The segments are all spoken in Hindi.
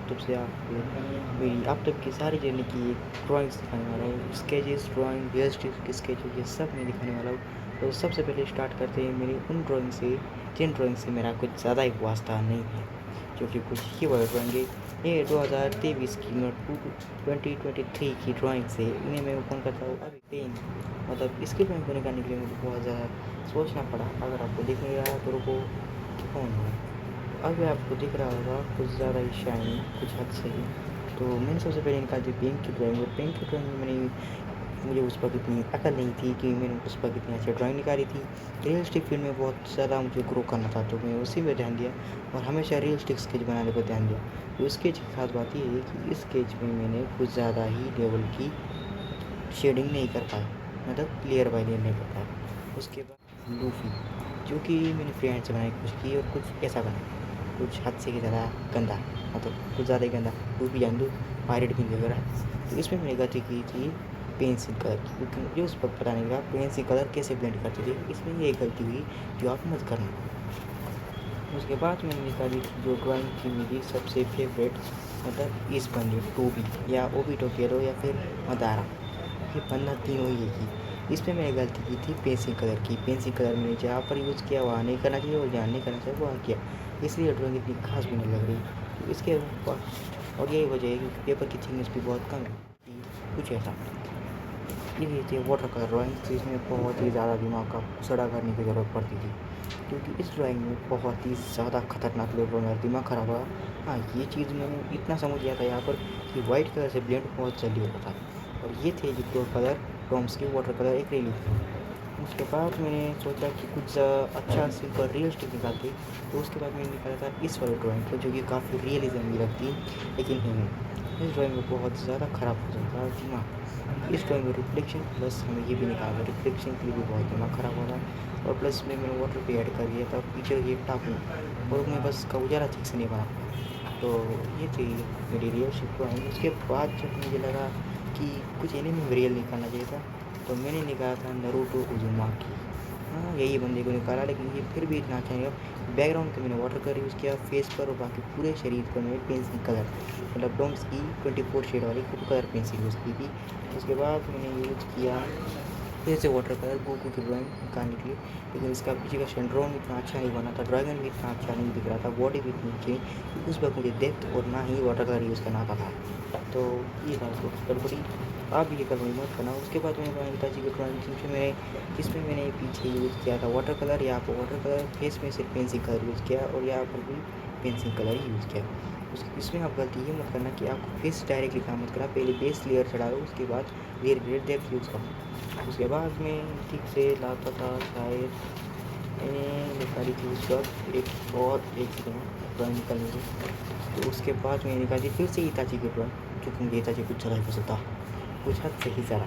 तब से आप मेरी अब तक की सारी जर्नी की एक ड्राइंग्स दिखाने वाला हूँ। स्केचेस, ड्राइंग, रियलिस्टिक स्केच ये सब मैं दिखाने वाला हूँ। तो सबसे पहले स्टार्ट करते हैं मेरी उन ड्राइंग से जिन ड्राइंग से मेरा कुछ ज़्यादा ही वास्ता नहीं है, जो कि कुछ ही बड़े ड्राइंग है। ये 2023 की 2023 की ड्राइंग से इन्हें मैं ओपन करता हूँ। अभी पेन मतलब इसकी ड्राइंग को निकालने के लिए मुझे बहुत ज़्यादा सोचना पड़ा। अगर आपको दिख नहीं रहा तो रुको, कौन है? अभी आपको दिख रहा होगा कुछ ज़्यादा ही शाइनी, कुछ हद से ही। तो मैंने सबसे पहले निकाली थी पेन की ड्राइंग, और पेन की ड्राइंग में मैंने मुझे उस वक़्त इतनी अकल नहीं थी कि मैंने उस वक़्त इतनी अच्छी ड्राइंग निकाली थी। रियलिस्टिक फ़ील्ड में बहुत ज़्यादा मुझे ग्रो करना था, तो मैं उसी में ध्यान दिया और हमेशा रियलिस्टिक स्केच बनाने पर ध्यान दिया। तो स्केच की ख़ास बात ये है कि इस स्केच में मैंने कुछ ज़्यादा ही लेवल की शेडिंग नहीं कर पाया, मतलब लेयर बाय लेयर नहीं कर पाया। उसके बाद लूफ़ी, जो कि मैंने फ्री हैंड से बनाने की कोशिश की और कुछ ऐसा बना, कुछ हद से ज़्यादा गंदा, मतलब कुछ ज़्यादा ही गंदा। लूफ़ी जान दो, पायरेट किंग वगैरह। तो इसमें मैंने गलती की थी पेंसिल कलर की, क्योंकि मुझे उस वक़्त पता नहीं था पेंसिल कलर कैसे ब्लेंड करते थे। इसमें ये गलती हुई जो आप मत करना। उसके बाद मैंने निकाली थी जो ड्राइंग थी मेरी सबसे फेवरेट, मतलब इस बंदे टोबी या ओबीटो कह लो या फिर मदारा, ये बंदा तीनों ही एक ही। इसमें मैंने गलती की थी पेंसिल कलर की। पेंसिल कलर मैंने जहाँ पर यूज़ किया वहाँ नहीं करना चाहिए, और जहाँ नहीं करना चाहिए वहाँ किया, इसलिए ड्राइंग इतनी खास भी नहीं लग रही। तो इसके और यही वजह है कि पेपर की थिकनेस भी बहुत कम है, कुछ ऐसा। ये थी वाटर कलर ड्राइंग, जिसमें बहुत ही ज़्यादा दिमाग का सड़ा करने की ज़रूरत पड़ती थी, क्योंकि इस ड्राइंग में बहुत ही ज़्यादा खतरनाक लेवल पर मेरा दिमाग ख़राब हुआ। हाँ, ये चीज़ मैंने इतना समझ लिया था यहाँ पर कि वाइट कलर से ब्लेंड बहुत जल्दी होता था, और ये थे जो दो कलर डोम्स के वाटर कलर एक्रेलिक। उसके बाद मैंने सोचा कि कुछ अच्छा सिंपल रियलिस्टिक निकालते, तो उसके बाद मैंने निकाला था इस वाले ड्राइंग को, जो कि काफ़ी रियलिज्म भी रखती, लेकिन नहीं, इस ड्राइंग में बहुत ज़्यादा ख़राब हो जाता है दिमाग। इस ड्राइंग में रिफ्लेक्शन प्लस हमें ये भी निकाला था, रिफ्लेक्शन के लिए भी बहुत दिमाग ख़राब हो रहा है, और प्लस में मैंने वाटर भी ऐड कर दिया था पीछे ये टापू, और मैं बस का उजाला ठीक से नहीं बना पाया। तो ये थी मेरी रियलिस्टिक ड्राइंग। उसके बाद जब मुझे लगा कि कुछ एनिमे में रियल निकालना चाहिए था, तो मैंने निकाला था नारुतो उज़ुमाकी। हाँ, यही बंदे को निकाला, लेकिन ये फिर भी इतना अच्छा नहीं लगा। बैकग्राउंड पे मैंने वाटर कलर यूज़ किया, फेस पर और बाकी पूरे शरीर पर मैंने पेंसिल कलर, मतलब डोम्स की 24 शेड वाली कलर पेंसिल यूज़ की थी। उसके बाद मैंने यूज़ किया फिर से वाटर कलर गोकू की ड्राइंग निकालने के लिए, लेकिन इसका पीछे का शेंड्रोन इतना अच्छा नहीं बना था, ड्रैगन भी इतना अच्छा नहीं दिख रहा था, बॉडी भी इतनी अच्छी नहीं, उस वक्त मुझे डेप्थ और ना ही वाटर कलर यूज़ करना आता था। तो ये था तो गड़बड़ी, आप भी ये गड़बड़ी मत करना। उसके बाद मैंने बनाई हिताची की ड्राइंग, जिसमें मैंने पीछे यूज़ किया था वाटर कलर, यहाँ पर वाटर कलर, फेस में सिर्फ पेंसिल कलर यूज़ किया, और यहाँ पर भी पेंसिल कलर ही यूज़ किया। इसमें आप गलती ये मत करना कि आपको फेस डायरेक्टली काम मत करना, पहले बेस लेयर चढ़ा दो, उसके बाद धीरे धीरे डेप्थ यूज़ करो। उसके बाद मैं ठीक से लाता था, शायद मैंने निकाली थी उस वक्त एक सेकंड ड्राइंग निकालने की। तो उसके बाद मैंने निकाली फिर से इताची की ड्राइंग, क्योंकि मुझे इताची कुछ ज़्यादा ही पसंद था, कुछ हद से ही ज़्यादा।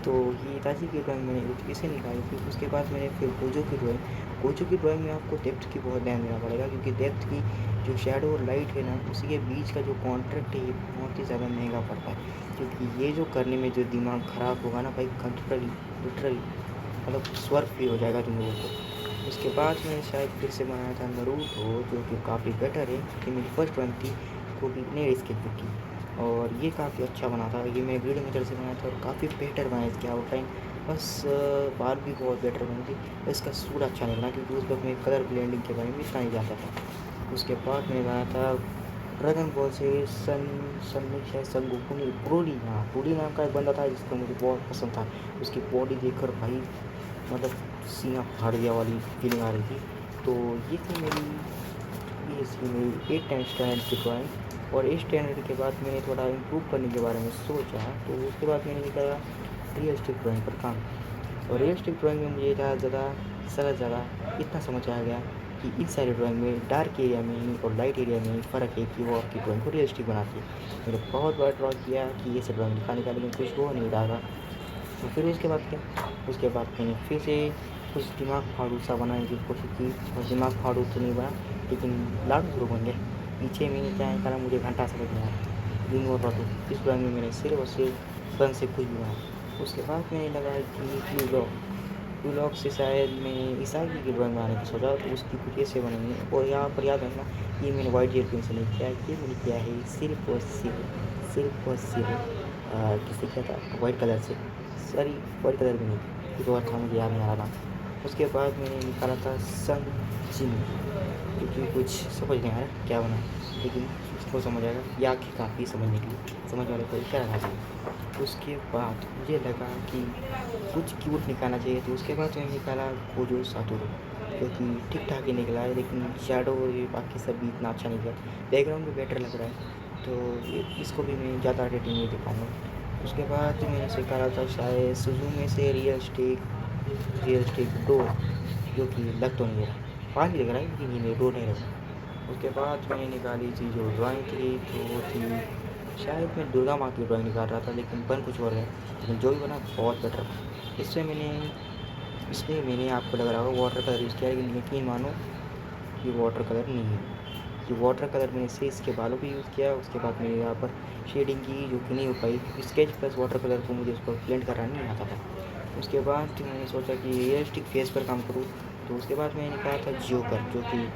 तो ये इताची की ड्राइंग मैंने इसे निकाली थी। उसके बाद मैंने फिर गोजो की ड्राइंग में आपको डेप्थ की बहुत ध्यान देना पड़ेगा, क्योंकि डेप्थ की जो शैडो और लाइट है ना, उसी के बीच का जो कॉन्ट्रैक्ट है ये बहुत ही ज़्यादा महंगा पड़ता है, क्योंकि ये जो करने में जो दिमाग ख़राब होगा ना भाई, लिटरली मतलब स्वर्ग फ्री हो जाएगा तुम लोगों को। उसके बाद मैंने शायद फिर से बनाया था नारुतो, जो कि काफ़ी बेटर है, क्योंकि मेरी फर्स्ट ड्राइंग थी वो भी नई स्केचबुक की, और ये काफ़ी अच्छा बना था। ये मैं ग्रेड मेथड से बनाया था और काफ़ी बेटर बनाया इसकी आउटलाइन, बस बाल भी बहुत बेटर बनी थी। इसका सूट अच्छा नहीं बना, क्योंकि उस वक्त मैं कलर ब्लेंडिंग के बारे में इतना नहीं जानता था। उसके बाद मैंने बनाया था ड्रैगन बॉल से सन में शायद सन गोकू नहीं, ब्रोली, हाँ ब्रोली नाम का एक बंदा था जिसका मुझे बहुत पसंद था। उसकी बॉडी देखकर भाई मतलब सीना फाड़ दिया वाली फीलिंग आ रही थी। तो ये थी मेरी 8th स्टैंडर्ड की ड्राइंग, और 8th स्टैंडर्ड के बाद मैंने थोड़ा इम्प्रूव करने के बारे में सोचा, तो उसके बाद मैंने निकाला रियलिस्टिक ड्राइंग पर काम। और रियलिस्टिक ड्राइंग में मुझे ज़्यादा इतना समझ आ गया कि इन सारी ड्राइंग में डार्क एरिया में ही और लाइट एरिया में ही फ़र्क है कि वो आपकी ड्राइंग को रियलिस्टिक बनाती है। मैंने बहुत बार ड्रॉ किया कि ये सब ड्राइंग दिखाने का, लेकिन कुछ हो नहीं रहा था। तो फिर उसके बाद क्या, उसके बाद मैंने फिर से कुछ दिमाग फाड़ू सा बनाने की कोशिश की, और दिमाग फाड़ू तो नहीं बना, लेकिन लाडू ज़रूर बन गया। पीछे मैंने क्या है करा, मुझे घंटा समझ में आया रिंग और राटू। इस ड्राइंग में मैंने सिर्फ और सिर्फ सन से कुछ भी बनाया। उसके बाद मैंने लगाया कि ब्लू रॉक, ब्लॉक से शायद मैंने ईसाई की ड्राइंग बनाने की सोचा, तो उसकी कुछ ऐसे बनेंगे। और यहाँ पर याद रखना, ये मैंने वाइट जेल पेन से नहीं किया है, ये मैंने किया है सिर्फ और सिर्फ किसी क्या था वाइट कलर से, सॉरी वाइट कलर भी नहीं, कुछ और था, मुझे याद नहीं आ रहा था। उसके बाद मैंने निकाला था सन जिन, क्योंकि कुछ समझ नहीं आ रहा क्या बना, लेकिन उसको समझ आएगा, ये आँखें काफ़ी समझने के लिए, समझ वाले को क्या रखना चाहिए। उसके बाद मुझे लगा कि कुछ क्यूट निकालना चाहिए, तो उसके बाद मैंने निकाला कोजो सातोरू, जो कि ठीक ठाक ही निकला है, लेकिन शैडो और ये बाकी सब भी इतना अच्छा नहीं किया, बैकग्राउंड भी बेटर लग रहा है, तो इसको भी मैं ज़्यादा रेटिंग नहीं दे पाऊँगा। उसके बाद मैंने निकाला था शायद सुजुमे से रियल स्टिक डोर, जो कि लग तो नहीं रहा, पानी लग रहा है लेकिन ये डोर नहीं लगा। उसके बाद मैंने निकाली थी जो ड्राइंग थी, तो वो थी शायद मैं दुर्गा माँ की ड्राइंग निकाल रहा था, लेकिन बन कुछ और है, लेकिन जो भी बना बहुत बेटर। इसमें मैंने आपको लग रहा होगा वाटर कलर यूज़ किया, लेकिन यकीन मानो ये वाटर कलर नहीं है। ये वाटर कलर मैंने से इसके बालों पे यूज़ किया। उसके बाद मैंने यहाँ पर शेडिंग की, जो कि नहीं हो पाई, क्योंकि स्केच प्लस वाटर कलर को मुझे उसको ब्लेंड करना नहीं आता था। उसके बाद मैंने सोचा कि रियलिस्टिक फेस पर काम करूँ, तो उसके बाद मैंने निकाला था जोकर, जो कि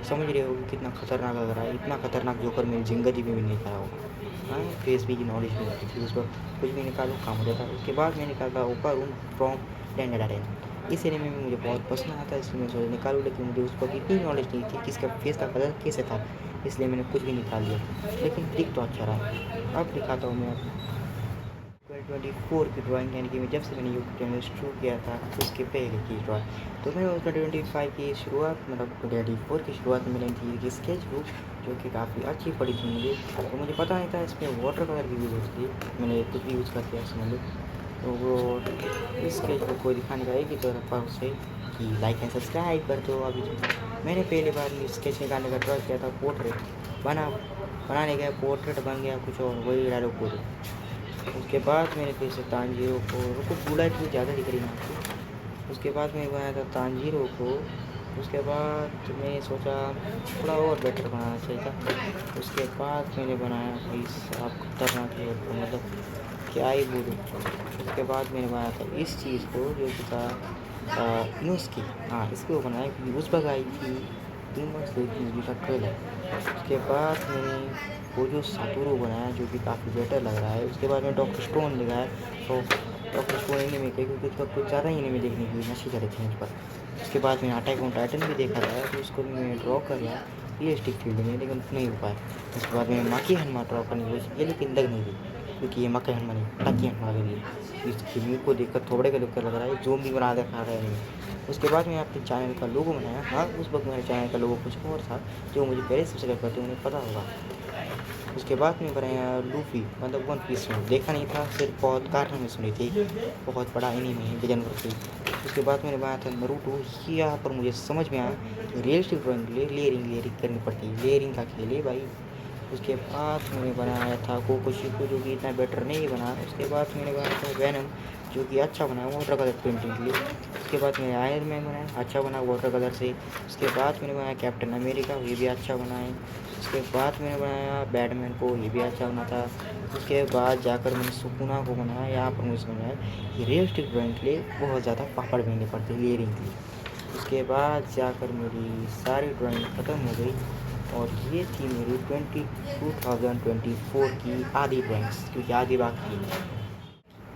समझ रहे हो कि कितना खतरनाक लग रहा है। इतना खतरनाक जोकर मेरी ज़िंदगी में भी नहीं करा होगा। हाँ, फेस भी की नॉलेज नहीं होती थी उस वक्त, कुछ भी निकालो काम हो जाता। उसके बाद मैंने निकाला ओपा रूम फ्रॉम 10/10। इस एनिमे में मुझे बहुत पसंद आता है, इसलिए मैं सोचा निकालूँ, लेकिन मुझे उस वक्त इतनी नॉलेज नहीं थी कि इसका फेस का कलर कैसे था, इसलिए मैंने कुछ भी निकाल लिया, लेकिन दिख तो अच्छा रहा। अब दिखाता हूँ मैं 2024 की ड्राइंग, यानी कि मैं जब से मैंने यूट्यूब चैनल शुरू किया था उसके पहले की ड्राइंग। तो मैंने 2025 की शुरुआत, मतलब 2024 की शुरुआत में मैंने थी कि स्केच बुक, जो कि काफ़ी अच्छी पड़ी थी मुझे। तो मुझे पता नहीं था इसमें वाटर कलर की यूज़ होती है, मैंने कुछ भी यूज़ कर दिया समझ लो। तो वो इस स्केच बुक को दिखाने का एक ही तरफा उसे कि लाइक एंड सब्सक्राइब कर दो। अभी मैंने पहली बार स्केच निकालने का ट्राई किया था, पोर्ट्रेट बनाने गया, पोर्ट्रेट बन गया कुछ और, वही डायलॉग बोले। उसके बाद मैंने फिर से तानजीरो को बुला इतनी ज़्यादा दिख रही है आपको। उसके बाद मैंने बनाया था तानजीरो को। उसके बाद मैंने सोचा थोड़ा और बेटर बनाना चाहिए था। उसके बाद मैंने बनाया भाई साहब खतरनाक है, तो मतलब क्या ही बोलूँ। उसके बाद मैंने बनाया था इस चीज़ को, जो कि था इनोस्की, हाँ इसको बनाया क्योंकि उस पर आई थी डीमन स्लेयर मूवी का ट्रेलर। उसके बाद मैंने वो जो सातोरू बनाया, जो कि काफ़ी बेटर लग रहा है। उसके बाद में डॉक्टर स्टोन लगाया, तो डॉक्टर स्टोन एनिमे के, क्योंकि उसका कुछ ज़्यादा ही एनिमे देखने की नशे चले थे मुझ पर। उसके बाद मैंने अटैक ऑन टाइटन भी देखा था, तो उसको भी मैं ड्रॉ कर रहा रियलिस्टिक फील्ड में, लेकिन नहीं हो पाया। उसके बाद मैंने माकी हनुमा ड्रॉ करने की कोशिश की, लेकिन लग नहीं रही, क्योंकि ये मक्का हनुमा नहीं टाकी हनुमा लग रही है। इसकी व्यू को देखकर थोड़े का लग रहा है, जूम भी बना देखा रहा है। उसके बाद मैंने अपने चैनल का लोगो बनाया। हाँ, उस वक्त मेरे चैनल का लोगो कुछ और था, जो मुझे पहले सब्सक्राइब करते उन्हें पता होगा। उसके बाद में बनाया लूफी, मतलब वन पीस में देखा नहीं था, सिर्फ बहुत कार्टून में सुनी थी, बहुत बड़ा एनीमे है जानवर की। उसके बाद मैंने बनाया था नारुतो। यहाँ पर मुझे समझ में आया कि रियलिस्टिक ड्राइंग के लिए लेयरिंग करनी पड़ती है, लेयरिंग का खेल है भाई। उसके बाद मैंने बनाया था कोकोशिको, जो कि इतना बेटर नहीं बना। उसके बाद मैंने बनाया था वैनम, जो कि अच्छा बना वाटर कलर पेंटिंग के लिए। उसके बाद मैंने आयरन मैन बनाया, अच्छा बना वाटर कलर से। उसके बाद मैंने बनाया कैप्टन अमेरिका, ये भी अच्छा बना है। उसके बाद मैंने बनाया बैटमैन को, ये भी अच्छा बना था। उसके बाद जाकर मैंने सुकुना को बनाया। यहाँ पर मुझे समझ आया कि रियलिस्टिक ड्राइंग के लिए बहुत ज़्यादा पापड़ बेलने पड़ते हैं लेयरिंग के लिए। उसके बाद जाकर मेरी सारी ड्राइंग ख़त्म हो गई, और ये थी मेरी 2024 की आधी ड्राइंग्स, क्योंकि आधी बाकी है।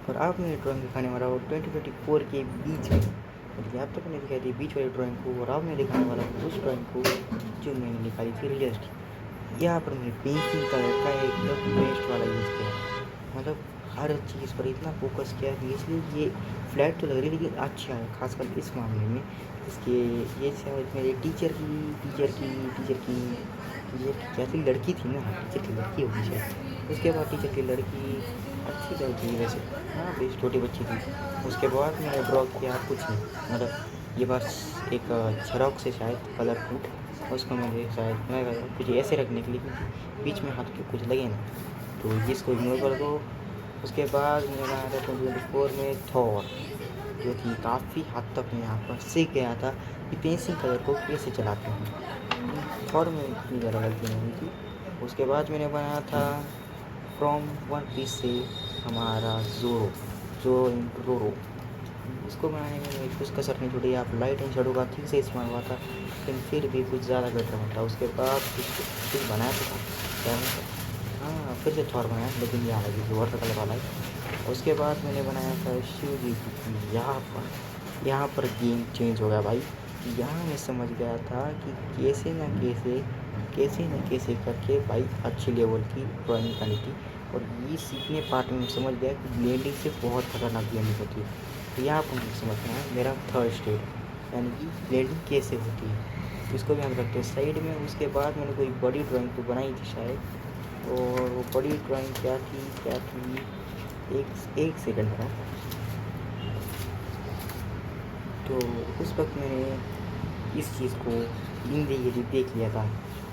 और अब मैं ड्राइंग दिखाने वाला हूँ 2024 के बीच में, मतलब अब तक मैंने दिखाई थी बीच वाली ड्राइंग को, और अब मैं दिखाने वाला हूँ उस ड्राइंग को जो मैंने निकाली थी रियलिस्टिक। यहाँ पर मैंने पेंसिल कलर का एकदम बेस्ट वाला यूज़ किया, मतलब हर चीज़ पर इतना फोकस किया कि इसलिए ये फ्लैट तो लग रही है, लेकिन अच्छा है खासकर इस मामले में। इसके ये शायद मेरे ये क्या थी, लड़की थी ना, टीचर की लड़की होगी शायद। उसके बाद टीचर की लड़की अच्छी लड़की थी वैसे, हाँ बेश छोटी बच्ची थी। उसके बाद मैंने ड्रॉ किया कुछ नहीं, मतलब ये बस एक झरोक से शायद कलर फूट, उसको मैंने शायद बनाया कुछ ऐसे रखने के लिए, क्योंकि बीच में हाथ के कुछ लगे ना, तो इसको इग्नोर कर दो। उसके बाद मैंने बनाया था 2024 में थॉर, जो कि काफ़ी हद तक मैं यहाँ पर सीख गया था कि पेंसिल कलर को कैसे चलाते हैं। थॉर में इतनी ज़्यादा गलती नहीं हुई थी। उसके बाद मैंने बनाया था फ्रॉम वन पीस से हमारा जोरो, जो रोरो, इसको बनाने में मेरी कुछ कसर नहीं छोड़ी। आप लाइट एंड शेडो का ठीक से इस्तेमाल हुआ था, लेकिन फिर भी कुछ ज़्यादा बेटर बनता। उसके बाद कुछ बनाया तो था क्या हाँ, फिर से थॉर बनाया, लेकिन ये अलग ही वाटर कलर वाला है। उसके बाद मैंने बनाया था शिव जी की। यहाँ पर गेम चेंज हो गया भाई। यहाँ मैं समझ गया था कि कैसे न कैसे करके भाई अच्छे लेवल की ड्राइंग करनी थी। और ये सीखने पार्ट में समझ गया कि ब्लेंडिंग से बहुत खतरनाक ब्लेंडिंग होती है। तो यहाँ पर मुझे समझना है मेरा थर्ड स्टेप, यानी कि ब्लेंडिंग कैसे होती है। इसको भी हम रखते हैं साइड में। उसके बाद मैंने कोई बड़ी ड्राइंग तो बनाई थी शायद, और वो बड़ी ड्राइंग क्या थी एक सेकंड का। तो उस वक्त मैंने इस चीज़ को इलीगली देख लिया था।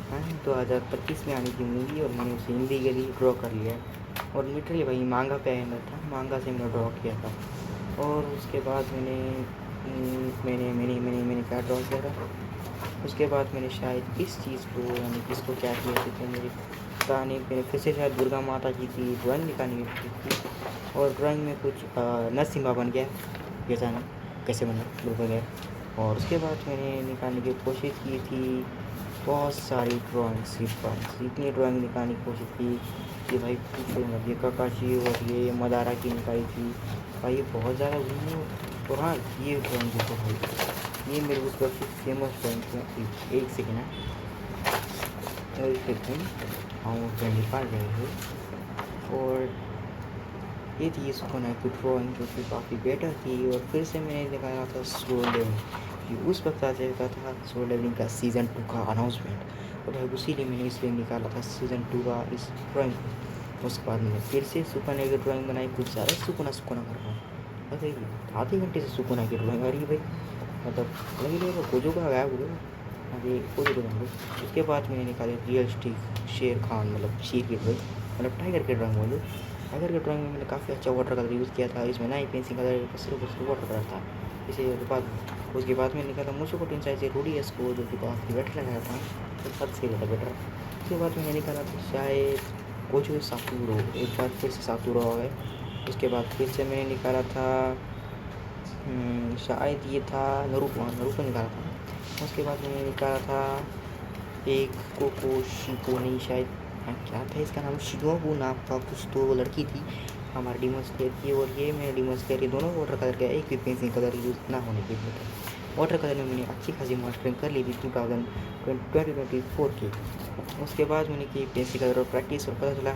हाँ, 2025 में आनी थी मूवी, और मैंने उसे इलीगली ड्रॉ कर लिया। और लिटरली भाई मांगा पे आया था, मांगा से मैंने ड्रॉ किया था। और उसके बाद मैंने क्या ड्रॉ किया था। उसके बाद मैंने शायद इस चीज़ को, यानी कि इसको क्या किया थे मेरे गाने मैंने फिर से शायद दुर्गा माता जी की ड्राइंग निकालनी थी। और ड्राइंग में कुछ नरसिम्हा बन गया, ये जाना कैसे बना बिल्कुल गया। और उसके बाद मैंने निकालने की कोशिश की थी बहुत सारी ड्राइंग्स, इतनी ड्राइंग निकालने की कोशिश की कि भाई पूछो मत। ये काकाशी और ये मदारा की निकाली थी भाई, ये बहुत ज़्यादा घूमी। और हाँ, ये ड्राइंग देखो भाई, ये मेरे उस वक्त की फेमस ड्राइंग थी। एक सेकेंड हम उसमें निकाल रहे थे। और ये थी सुकून की ड्राइंग, जो कि काफ़ी बेटर थी। और फिर से मैंने निकाला था स्लो लेवलिंग, कि उस वक्त आ जाता था स्लो लेवलिंग का सीज़न 2 का अनाउंसमेंट। और भाई उसी लिए मैंने इसलिए निकाला था सीज़न 2 का इस ड्राइंग। उसके बाद मैंने फिर से सुकून की ड्राइंग बनाई, कुछ ज़्यादा सुकूना कर रहा हूँ। अरे आधे घंटे से सुकून की ड्राइंग आ रही है भाई, मतलब लगे रहेगा गोजो का गायब हो गया। अरे गोजो को जान लो। उसके बाद मैंने निकाले रियलिस्टिक शेर खान, मतलब शेर की ड्राइंग, मतलब टाइगर की ड्राइंग बोलो। टाइगर के ड्राइंग में मैंने काफ़ी अच्छा वाटर कलर यूज़ किया था। इसमें ना ही पेंसिल कलर सिर्फ वाटर कलर था। इसे उसके बाद में निकाला मुझे को टेंस से रूडी एस को, जो कि काफ़ी बेटर लग रहा था, तो सब से ज़्यादा बेटर। उसके बाद मैंने निकाला था शायद कुछ सातूरो, एक बार फिर से सातूरो हो गए। उसके बाद फिर से मैंने निकाला था शायद ये था नरूटो निकाला था। उसके बाद मैंने निकाला था एक कोको शिको, नहीं शायद क्या था इसका नाम, शिनोबू नाम का कुछ, तो वो लड़की थी हमारे डीमन स्लेयर की। और ये मेरे डीमन स्लेयर, ये दोनों वाटर कलर का, एक भी पेंसिल कलर यूज़ ना होने के लिए। वाटर कलर में मैंने अच्छी खासी मास्टरिंग कर ली थी 2024 की। उसके बाद मैंने की पेंसिल कलर और प्रैक्टिस, और पता चला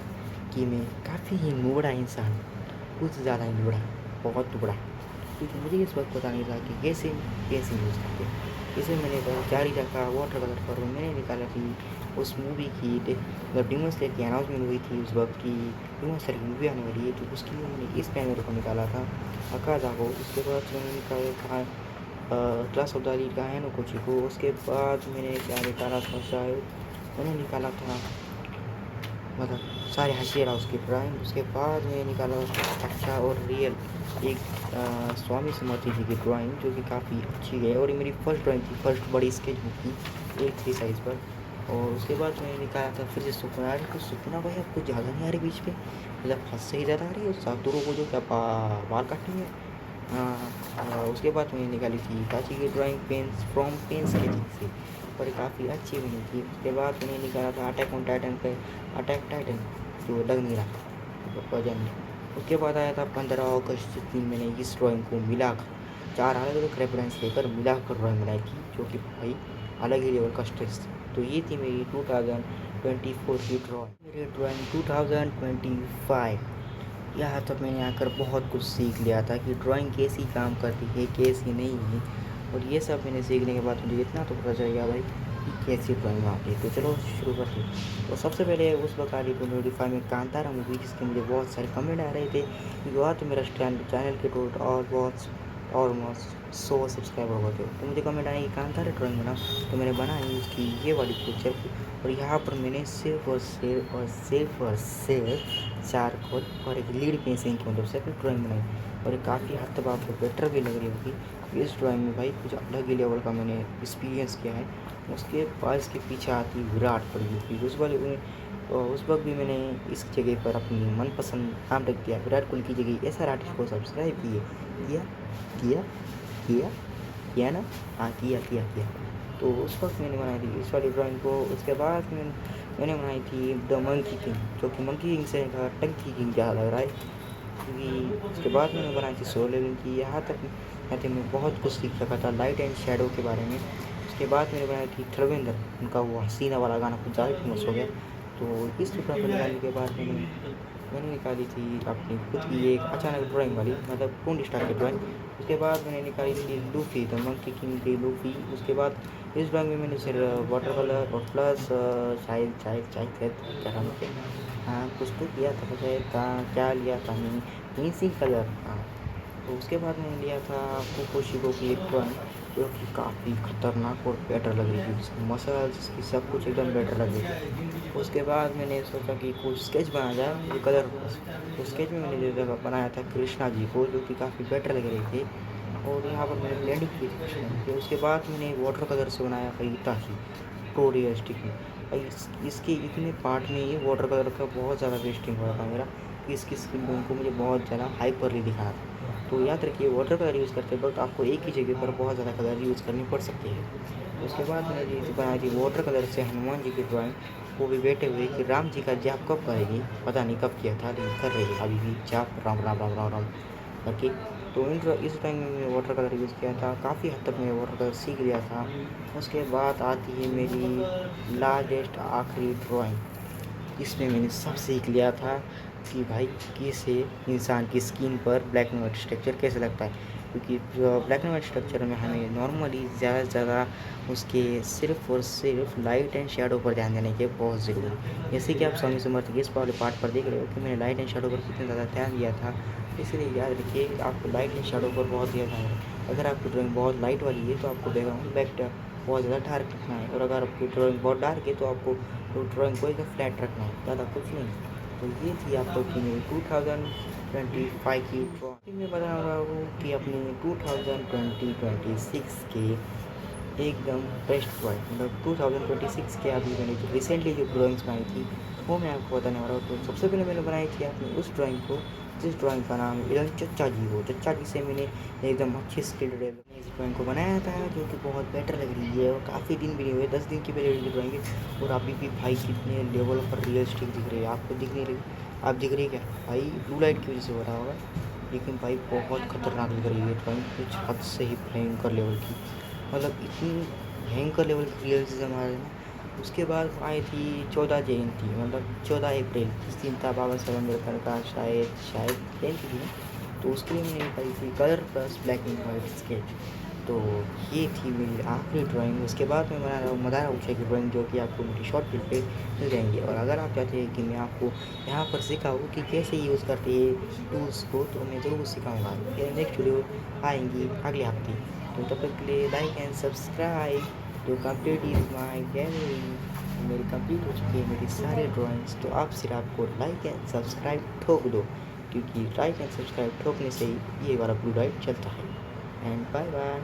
कि मैं काफ़ी ही नुबड़ा इंसान, कुछ ज़्यादा ही नुबड़ा, बहुत टुकड़ा, क्योंकि मुझे इस वक्त पता नहीं था कि कैसे पेंसिल यूज़ करते। इसे मैंने जारी रखा वाटर कलर पर, और मैंने निकाला थी उस मूवी की, जब डीमन स्लेयर की अनाउंसमेंट हुई थी उस वक्त की डीमन स्लेयर की मूवी आने वाली है, तो उसके लिए मैंने इस पैनल को निकाला था अकाजा को। उसके बाद मैंने निकाला था क्लास ऑफ द एलीट का हैनो कोची को। उसके बाद मैंने क्या निकाला था, शायद मैंने निकाला था मतलब सारे हसीरा उसकी ड्राइंग। उसके बाद मैंने निकाला अच्छा और रियल एक स्वामी समर्थी जी की ड्राइंग, जो कि काफ़ी अच्छी है। और ये मेरी फर्स्ट ड्राइंग थी, फर्स्ट बड़ी स्केच बुक की, एक 3 साइज़ पर। और उसके बाद मैंने निकाला था फिर से सुकून। आ रही कुछ सुकूना भाई, अब कुछ ज़्यादा नहीं आ रही बीच पे, मतलब हद से ही ज़्यादा आ रही है। सातुरों को जो क्या बाल काटनी है। उसके बाद मैंने निकाली थी काची की ड्राइंग पेन स्केचिंग से, और काफ़ी अच्छी बनी थी। उसके बाद मैंने निकाला था अटैक ऑन टाइटन पे, अटैक टाइटन जो लग नहीं रहा वजन। उसके बाद आया था 15 अगस्त, जिस दिन मैंने इस ड्राइंग को मिलाकर 4 अलग अलग रेफरेंस लेकर मिलाकर ड्राइंग बनाई थी, जो कि भाई अलग ही लेवल का स्ट्रेस था। तो ये थी मेरी 2024 की ड्राइंग। मेरी ड्राइंग 2025 यहाँ तक मैंने आकर बहुत कुछ सीख लिया था कि ड्राइंग कैसी काम करती है, कैसी नहीं है। और ये सब मैंने सीखने के बाद मुझे इतना तो पता चल गया भाई कि कैसी ड्राइंग आती है। तो चलो शुरू करते हैं। तो सबसे पहले उस वक्त आ रही थी नोटिफाई में कांतारा मूवी, जिसके मुझे बहुत सारे कमेंट आ रहे थे कि वह तो मेरा चैनल के टोटल ऑलमोस्ट 100 सब्सक्राइबर हो गए थे। तो मुझे कमेंट आया कि कांतारा ड्राइंग बना, तो मैंने बनाई उसकी ये वाली पिक्चर। और यहाँ पर मैंने सिर्फ और सिर्फ चारकोल और एक लीड पेंसिल की मदद से अपनी ड्राइंग बनाई, और काफ़ी हद तक आपको बेटर भी लग रही होगी। इस ड्राइंग में भाई कुछ अलग ही लेवल का मैंने एक्सपीरियंस किया है। उसके बाद इसके पीछे आती विराट पर, क्योंकि उस वाले तो उस वक्त भी मैंने इस जगह पर अपनी मनपसंद नाम रख दिया विराट कोहली की जगह एस आर आर्टिस्ट को सब्सक्राइब किया किया किया किया ना, हाँ किया। तो उस वक्त मैंने बनाई थी इस वाली ड्राइंग को। उसके बाद मैंने बनाई थी द मंकी किंग, जो कि मंकी किंग से टंकी किंग ज़्यादा लग रहा है, क्योंकि उसके बाद मैंने बनाई थी सोलो लेवल की। यहाँ तक मैं बहुत कुछ सीख सका था लाइट एंड शेडो के बारे में। उसके बाद मैंने बनाई थी धर्मेंद्र, उनका वो हसीना वाला गाना कुछ ज़्यादा फेमस हो गया। तो इस टुकड़ा को निकालने के बाद मैंने निकाली थी अपनी खुद की एक अचानक ड्राइंग वाली, मतलब टून स्टार की ड्राइंग। उसके बाद मैंने निकाली थी लूफी, द मंकी किंग की लूफी। उसके बाद इस ड्राइंग में मैंने सिर्फ वाटर कलर और प्लस शायद क्या नाम है, हाँ कुछ तो किया था, मुझे क्या लिया था मैंने, पेंसिल कलर, हाँ। तो उसके बाद मैंने लिया था कोको शिको की एक ड्राइंग, जो कि काफ़ी खतरनाक और बेटर लग रही थी, जिसकी मसल्स जिसकी सब कुछ एकदम बेटर लग रही थी। उसके बाद मैंने सोचा कि कुछ स्केच बनाया जाए ये कलर। तो स्केच में मैंने जो जगह बनाया था कृष्णा जी को, जो कि काफ़ी बेटर लग रही थी, और यहाँ पर मैंने ब्लेंडिंग की थी कृष्णा जी की। उसके बाद मैंने वाटर कलर से बनाया था हिताशी प्रो रियलिस्टिक में। और इसके इतने पार्ट में ये वाटर कलर का बहुत ज़्यादा वेस्टिंग हो रहा था मेरा, कि इसकी स्किन टोन को मुझे बहुत ज़्यादा हाइपरली दिखाना था। तो याद रखिए वाटर कलर यूज़ करते वक्त आपको एक ही जगह पर बहुत ज़्यादा कलर यूज़ करनी पड़ सकती है। उसके बाद मैंने जी बनाई थी वाटर कलर से हनुमान जी की ड्राइंग, वो भी बैठे हुए कि राम जी का जाप कब करेगी, पता नहीं कब किया था लेकिन कर रही है अभी भी जाप, राम राम राम राम राम करके। तो इस टाइम में मैंने वाटर कलर यूज़ किया था, काफ़ी हद तक मैंने वाटर कलर सीख लिया था। उसके बाद आती है मेरी लास्टेस्ट आखिरी ड्राइंग, इसमें मैंने सब सीख लिया था कि भाई कैसे इंसान की स्किन पर ब्लैक एंड वाइट स्ट्रक्चर कैसे लगता है, क्योंकि ब्लैक एंड वाइट स्ट्रक्चर में हमें नॉर्मली ज़्यादा से ज़्यादा उसके सिर्फ और सिर्फ लाइट एंड शेडो पर ध्यान देने की बहुत ज़रूरी है। जैसे कि आप स्वामी समर्थ के इस वाले पार्ट पर देख रहे हो कि मैंने लाइट एंड शेडो पर कितना ज़्यादा ध्यान दिया था। इसलिए याद रखिए कि आपको लाइट एंड शेडो पर बहुत ध्यान है। अगर आपकी ड्राइंग बहुत लाइट वाली है तो आपको बैकग्राउंड बहुत ज़्यादा डार्क रखना है, और अगर आपकी ड्राइंग बहुत डार्क है तो आपको तो ड्राइंग को एकदम फ्लैट रखना है, ज़्यादा कुछ नहीं। तो ये थी आप लोग की मेरी 2025 की ड्राइंग। मैं बता रहा हूँ कि अपनी 2026 के एकदम बेस्ट ड्राइंग, मतलब 2026 के अभी मैंने जो रिसेंटली जो ड्राइंग्स बनाई थी वो मैं आपको बताने वाला हूँ। तो सबसे पहले मैंने बनाई थी अपनी उस ड्राइंग को जिस ड्राइंग का नाम है एकदम चच्चा जी को। चच्चा जी से मैंने एकदम अच्छी स्किल डेवलप इस ड्राइंग को बनाया था, जो कि बहुत बेटर लग रही है, और काफ़ी दिन भी नहीं हुए, 10 दिन की पहले की ड्राइंग है, और अभी भी भाई कितने लेवल पर रियलिस्टिक दिख रही है। आपको दिख नहीं रही, आप दिख रही क्या भाई, ब्लू लाइट की वजह से हो रहा होगा, लेकिन भाई बहुत खतरनाक लग रही है ड्राइंग, कुछ हद से ही भयंकर लेवल की, मतलब इतनी भयंकर लेवल की रियलिज्म आ रही है ना। उसके बाद आई थी 14 जयंती, मतलब 14 अप्रैल, इस दिन था बाबा साहेब अम्बेडकर का शायद जयंती थी ना। तो उसके लिए मैंने निकाली थी colour plus black and white sketch. तो ये थी मेरी आखिरी ड्राइंग। उसके बाद मैं बना रहा हूँ मदारा ऊँचाई की ड्राइंग, जो कि आपको मेरी शॉर्ट फिल्म पे मिल जाएंगी। और अगर आप चाहते हैं कि मैं आपको यहाँ पर सिखाऊँ कि कैसे यूज़ करते हैं टूल्स को, तो मैं ज़रूर सिखाऊँगा। फिर नेक्स्ट वीडियो आएंगी अगले हफ्ते। तो तब तक के लिए लाइक एंड सब्सक्राइब। तो कंप्लीट इज़ माई गैलरी, मेरी कंप्लीट हो चुकी है मेरी सारी ड्राइंग्स। तो आप सिर्फ आपको लाइक एंड सब्सक्राइब ठोक दो, क्योंकि लाइक एंड सब्सक्राइब ठोकने से ही ये वाला ब्लू लाइट चलता है। And bye bye.